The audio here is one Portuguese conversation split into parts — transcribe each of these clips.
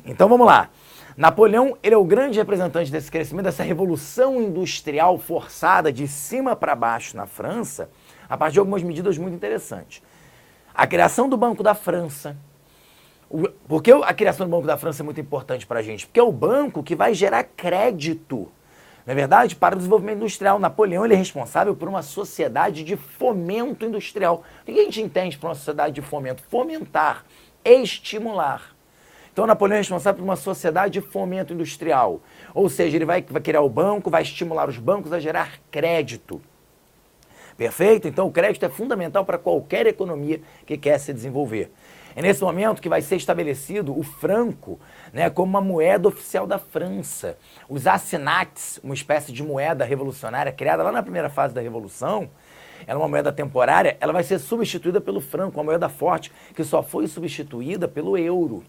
Então vamos lá. Napoleão, ele é o grande representante desse crescimento, dessa revolução industrial forçada de cima para baixo na França, a partir de algumas medidas muito interessantes. A criação do Banco da França. Por que a criação do Banco da França é muito importante para a gente? Porque é o banco que vai gerar crédito, não é verdade? Para o desenvolvimento industrial. Napoleão, ele é responsável por uma sociedade de fomento industrial. O que a gente entende por uma sociedade de fomento? Fomentar, estimular. Então, Napoleão é responsável por uma sociedade de fomento industrial. Ou seja, ele vai criar o banco, vai estimular os bancos a gerar crédito. Perfeito? Então, o crédito é fundamental para qualquer economia que quer se desenvolver. É nesse momento que vai ser estabelecido o franco, né, como uma moeda oficial da França. Os assignats, uma espécie de moeda revolucionária criada lá na primeira fase da Revolução, ela é uma moeda temporária, ela vai ser substituída pelo franco, uma moeda forte que só foi substituída pelo euro.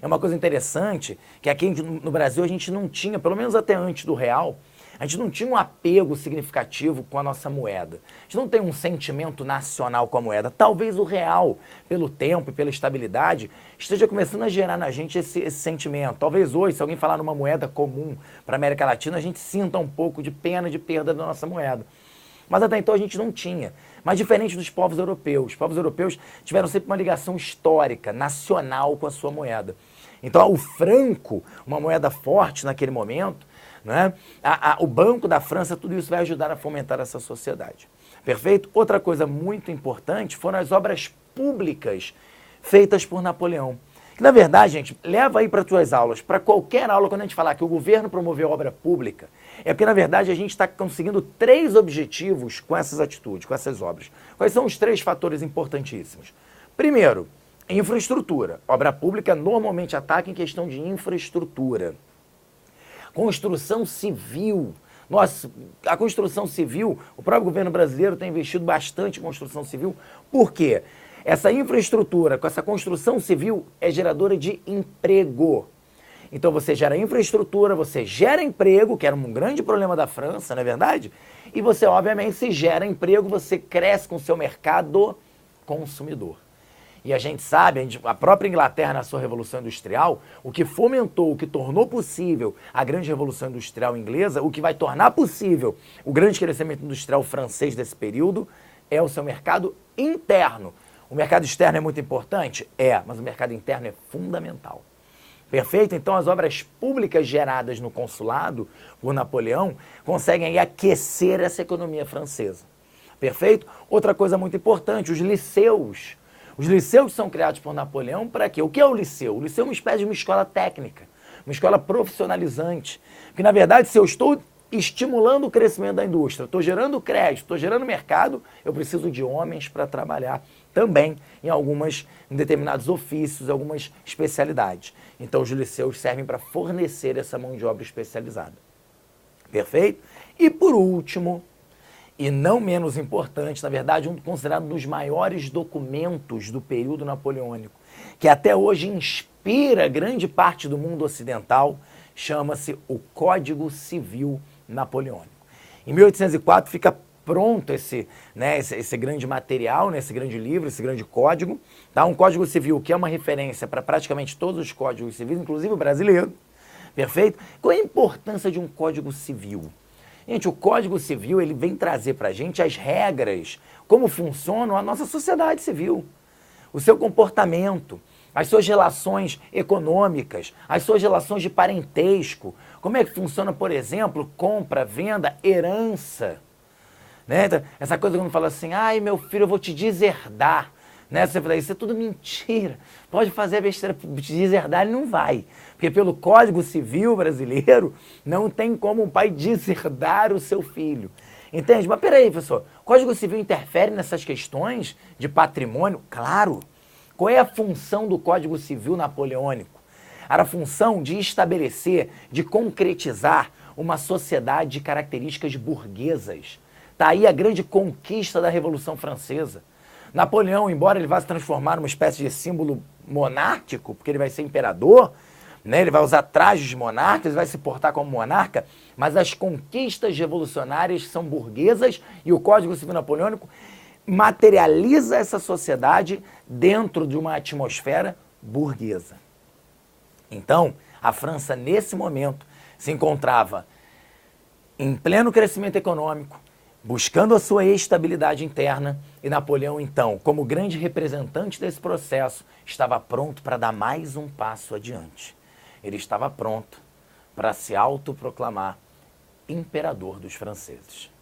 É uma coisa interessante que aqui no Brasil a gente não tinha, pelo menos até antes do real, a gente não tinha um apego significativo com a nossa moeda. A gente não tem um sentimento nacional com a moeda. Talvez o real, pelo tempo e pela estabilidade, esteja começando a gerar na gente esse sentimento. Talvez hoje, se alguém falar numa moeda comum para a América Latina, a gente sinta um pouco de pena de perda da nossa moeda. Mas até então a gente não tinha. Mas diferente dos povos europeus. Os povos europeus tiveram sempre uma ligação histórica, nacional com a sua moeda. Então o franco, uma moeda forte naquele momento, né? O Banco da França, tudo isso vai ajudar a fomentar essa sociedade. Perfeito? Outra coisa muito importante foram as obras públicas feitas por Napoleão. Que, na verdade, gente, leva aí para as tuas aulas, para qualquer aula, quando a gente falar que o governo promoveu obra pública, é porque, na verdade, a gente está conseguindo 3 objetivos com essas atitudes, com essas obras. Quais são os 3 fatores importantíssimos? Primeiro, infraestrutura. Obra pública normalmente ataca em questão de infraestrutura. Construção civil. Nossa, a construção civil, o próprio governo brasileiro tem investido bastante em construção civil. Por quê? Essa infraestrutura, com essa construção civil, é geradora de emprego. Então você gera infraestrutura, você gera emprego, que era um grande problema da França, não é verdade? E você, obviamente, se gera emprego, você cresce com o seu mercado consumidor. E a gente sabe, a própria Inglaterra, na sua Revolução Industrial, o que fomentou, o que tornou possível a grande Revolução Industrial inglesa, o que vai tornar possível o grande crescimento industrial francês desse período, é o seu mercado interno. O mercado externo é muito importante? É, mas o mercado interno é fundamental. Perfeito? Então as obras públicas geradas no consulado por Napoleão conseguem aí aquecer essa economia francesa. Perfeito? Outra coisa muito importante, os liceus. Os liceus são criados por Napoleão para quê? O que é o liceu? O liceu é uma espécie de uma escola técnica, uma escola profissionalizante. Porque, na verdade, se eu estou estimulando o crescimento da indústria, estou gerando crédito, estou gerando mercado, eu preciso de homens para trabalhar também em determinados ofícios, algumas especialidades. Então, os liceus servem para fornecer essa mão de obra especializada. Perfeito? E, por último, e não menos importante, na verdade, considerado um dos maiores documentos do período napoleônico, que até hoje inspira grande parte do mundo ocidental, chama-se o Código Civil Napoleônico. Em 1804 fica pronto esse grande material, esse grande livro, esse grande código, tá? Um Código Civil que é uma referência para praticamente todos os códigos civis, inclusive o brasileiro. Perfeito? Qual é a importância de um Código Civil? Gente, o Código Civil ele vem trazer para a gente as regras, como funciona a nossa sociedade civil, o seu comportamento, as suas relações econômicas, as suas relações de parentesco, como é que funciona, por exemplo, compra, venda, herança. Né? Essa coisa quando fala assim, ai meu filho, eu vou te deserdar. Né? Você fala, isso é tudo mentira. Pode fazer a besteira, te deserdar, ele não vai. Porque pelo Código Civil brasileiro, não tem como um pai deserdar o seu filho. Entende? Mas peraí, professor, o Código Civil interfere nessas questões de patrimônio? Claro. Qual é a função do Código Civil napoleônico? Era a função de estabelecer, de concretizar uma sociedade de características burguesas. Está aí a grande conquista da Revolução Francesa. Napoleão, embora ele vá se transformar numa espécie de símbolo monárquico, porque ele vai ser imperador, né? Ele vai usar trajes de monarca, ele vai se portar como monarca, mas as conquistas revolucionárias são burguesas e o Código Civil Napoleônico materializa essa sociedade dentro de uma atmosfera burguesa. Então, a França, nesse momento, se encontrava em pleno crescimento econômico, buscando a sua estabilidade interna, e Napoleão, então, como grande representante desse processo, estava pronto para dar mais um passo adiante. Ele estava pronto para se autoproclamar imperador dos franceses.